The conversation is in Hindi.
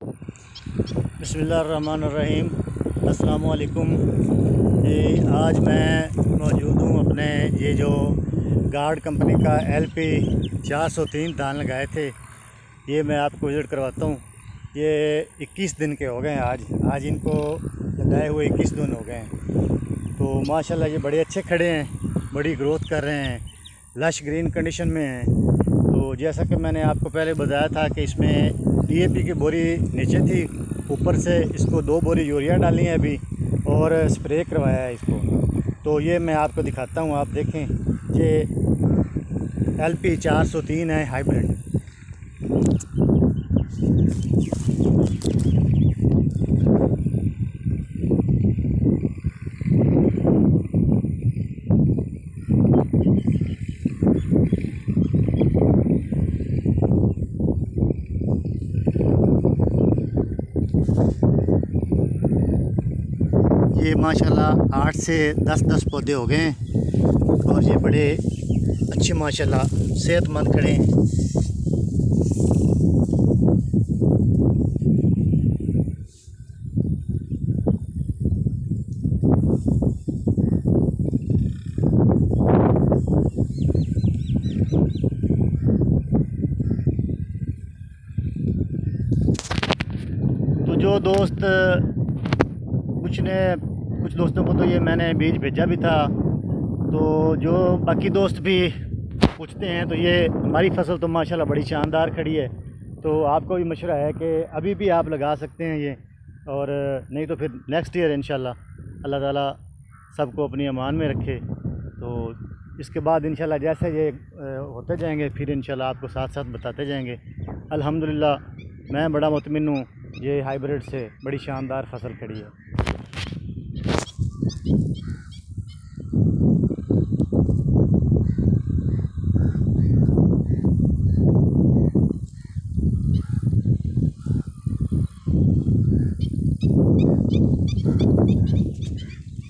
बिस्मिल्लाहिर्रहमानिर्रहीम। अस्सलामुअलैकुम। ये आज मैं मौजूद हूँ अपने ये जो गार्ड कंपनी का LP 403 धान लगाए थे, ये मैं आपको विज़िट करवाता हूँ। ये 21 दिन के हो गए हैं। आज इनको लगाए हुए 21 दिन हो गए हैं। तो माशाल्लाह ये बड़े अच्छे खड़े हैं, बड़ी ग्रोथ कर रहे हैं, लश ग्रीन कंडीशन में हैं। तो जैसा कि मैंने आपको पहले बताया था कि इसमें DAP की बोरी नीचे थी, ऊपर से इसको 2 बोरी यूरिया डाली है अभी और स्प्रे करवाया है इसको। तो ये मैं आपको दिखाता हूँ, आप देखें। ये LP 403 है हाइब्रिड। ये माशाल्लाह 8 से 10 पौधे हो गए हैं और ये बड़े अच्छे माशाल्लाह सेहतमंद खड़े हैं। तो जो दोस्त कुछ दोस्तों को तो ये मैंने बीज भेजा भी था, तो जो बाकी दोस्त भी पूछते हैं, तो ये हमारी फसल तो माशाल्लाह बड़ी शानदार खड़ी है। तो आपको भी मशवरा है कि अभी भी आप लगा सकते हैं ये, और नहीं तो फिर नेक्स्ट ईयर इंशाल्लाह अल्लाह ताला सबको अपनी अमान में रखे। तो इसके बाद इंशाल्लाह जैसे ये होते जाएंगे, फिर इंशाल्लाह आपको साथ साथ बताते जाएंगे। अल्हम्दुलिल्लाह मैं बड़ा मुतमिन हूँ, ये हाइब्रिड से बड़ी शानदार फसल खड़ी है।